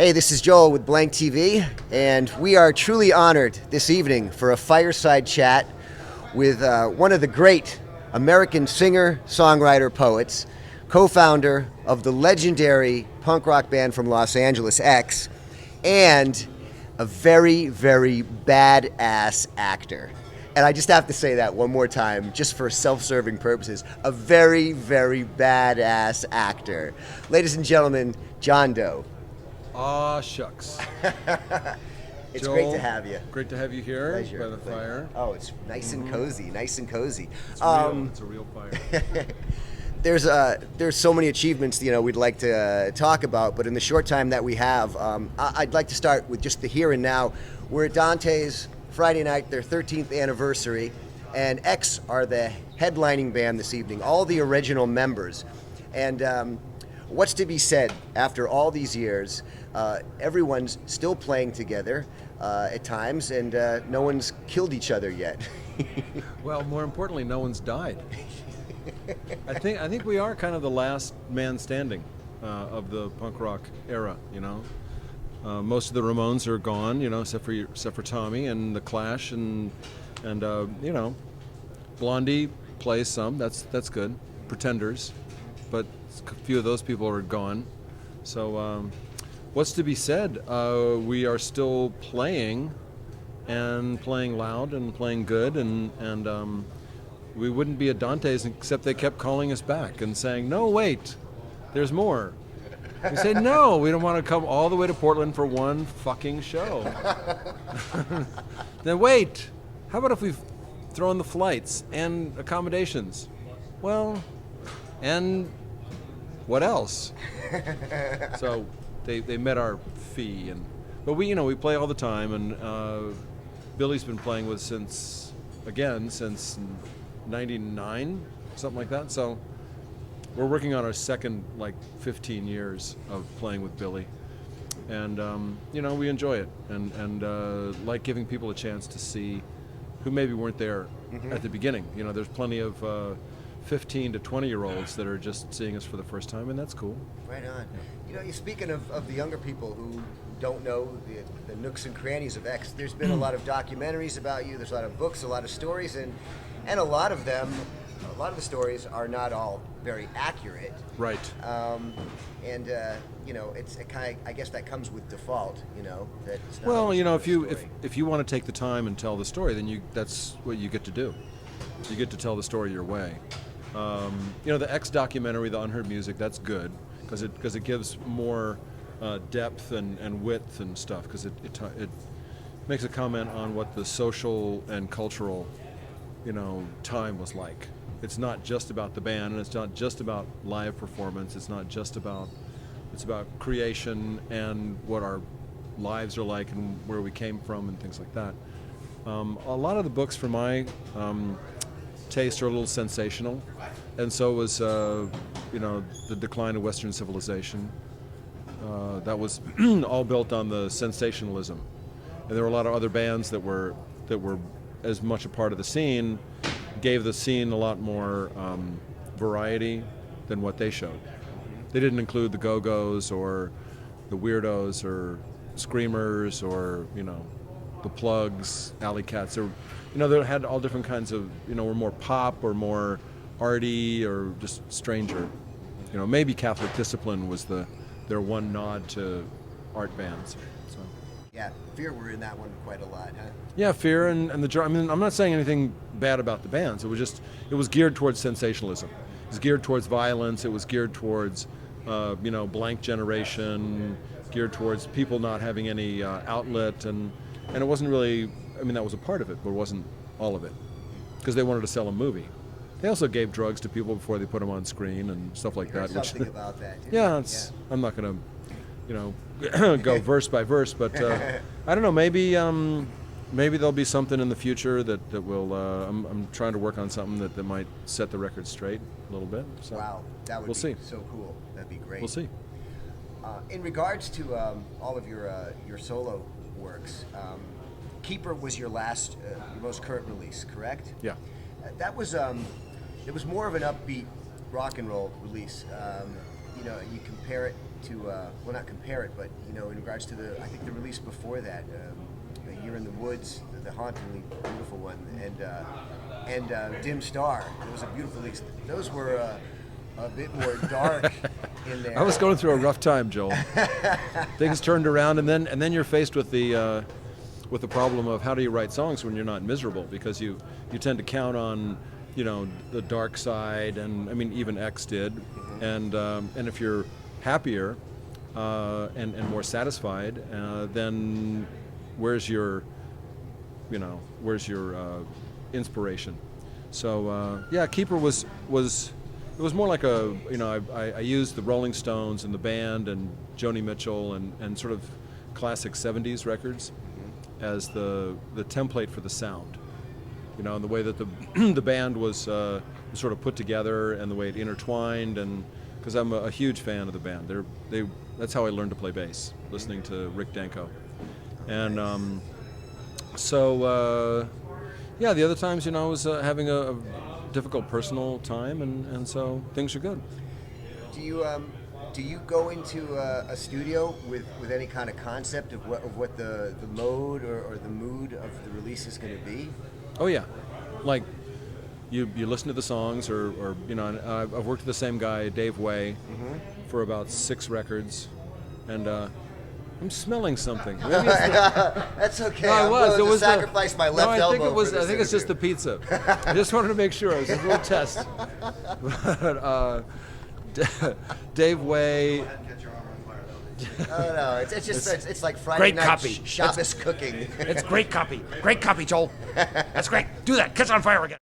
Hey, this is Joel with BlankTV, and we are truly honored this evening for a fireside chat with one of the great American singer, songwriter, poets, co-founder of the legendary punk rock band from Los Angeles, X, and a very, very badass actor. And I just have to say that one more time, just for self-serving purposes. A very, very badass actor. Ladies and gentlemen, John Doe. Aw, shucks. It's Joel, great to have you. Great to have you here Pleasure. by the fire. Oh, it's nice and cozy, nice and cozy. It's real. It's a real fire. There's so many achievements we'd like to talk about, but in the short time that we have, I'd like to start with just the here and now. We're at Dante's Friday night, their 13th anniversary, and X are the headlining band this evening, all the original members. And what's to be said after all these years? Everyone's still playing together at times, and no one's killed each other yet. Well, more importantly, no one's died. I think we are kind of the last man standing of the punk rock era. Most of the Ramones are gone, except for Tommy and the Clash, and Blondie plays some. That's good. Pretenders, but a few of those people are gone. So what's to be said? We are still playing, and playing loud and playing good, and we wouldn't be at Dante's except they kept calling us back and saying, "No, wait, there's more." We say, "No, we don't want to come all the way to Portland for one fucking show." Then wait, how about if we throw in the flights and accommodations? Well, and what else? So they met our fee, but we play all the time, and Billy's been playing with since '99, something like that. So we're working on our second 15 years of playing with Billy, and we enjoy it, and like giving people a chance to see who maybe weren't there at the beginning. There's plenty of 15 to 20-year-olds that are just seeing us for the first time, and that's cool. Right on. You're speaking of the younger people who don't know the nooks and crannies of X. There's been a lot of documentaries about you. There's a lot of books, a lot of stories, and a lot of the stories are not all very accurate. Right. It's I guess that comes with default. That it's not well, always if you want to take the time and tell the story, then that's what you get to do. You get to tell the story your way. The X documentary, the Unheard Music, that's good because it gives more depth and width and stuff, because it makes a comment on what the social and cultural time was like. It's not just about the band, and it's not just about live performance. It's about creation and what our lives are like and where we came from and things like that. A lot of the books for my taste are a little sensational, and so was the decline of Western civilization. That was all built on the sensationalism, and there were a lot of other bands that were as much a part of the scene, gave the scene a lot more variety than what they showed. They didn't include the Go-Go's or the Weirdos or Screamers or the Plugs, Alley Cats. They had all different kinds of were more pop or more arty or just stranger. Maybe Catholic Discipline was their one nod to art bands. So. Yeah, Fear were in that one quite a lot, huh? Yeah, Fear and the. I mean, I'm not saying anything bad about the bands. It was geared towards sensationalism. It was geared towards violence. It was geared towards, blank generation. Geared towards people not having any outlet, and it wasn't really. I mean, that was a part of it, but it wasn't all of it, because they wanted to sell a movie. They also gave drugs to people before they put them on screen and stuff like that. Something about that. Yeah, I'm not going to, go verse by verse, but I don't know. Maybe there'll be something in the future that will. I'm trying to work on something that might set the record straight a little bit. So wow, that would be so cool. That'd be great. We'll see. In regards to all of your solo works, Keeper was your most current release, correct? Yeah. That was it was more of an upbeat rock and roll release. You compare it well, not compare it, but in regards to I think the release before that, A Year in the Woods, the hauntingly beautiful one, and Dim Star. It was a beautiful release. Those were a bit more dark in there. I was going through a rough time, Joel. Things turned around, and then you're faced with the problem of how do you write songs when you're not miserable, because you tend to count on the dark side, and I mean even X did, and if you're happier and more satisfied, then where's your inspiration? So yeah, Keeper was it was more like I used the Rolling Stones and the band and Joni Mitchell and sort of classic 70s records as the template for the sound, and the way that the band was sort of put together and the way it intertwined, and because I'm a huge fan of the band. That's how I learned to play bass, listening to Rick Danko. And so yeah, the other times, I was having a difficult personal time, and so things are good. Do you go into a studio with any kind of concept of what the mode or the mood of the release is going to be? Oh yeah, like you listen to the songs, or I've worked with the same guy, Dave Way, for about 6 records, and I'm smelling something. Maybe it's That's okay. No, I'm willing to was sacrifice my left elbow. I think it's just the pizza. I just wanted to make sure. It was a little test. But Dave Way. Oh no, it's just it's like Friday night Shabbos cooking. It's great copy. Great copy, Joel. That's great. Do that. Catch on fire again.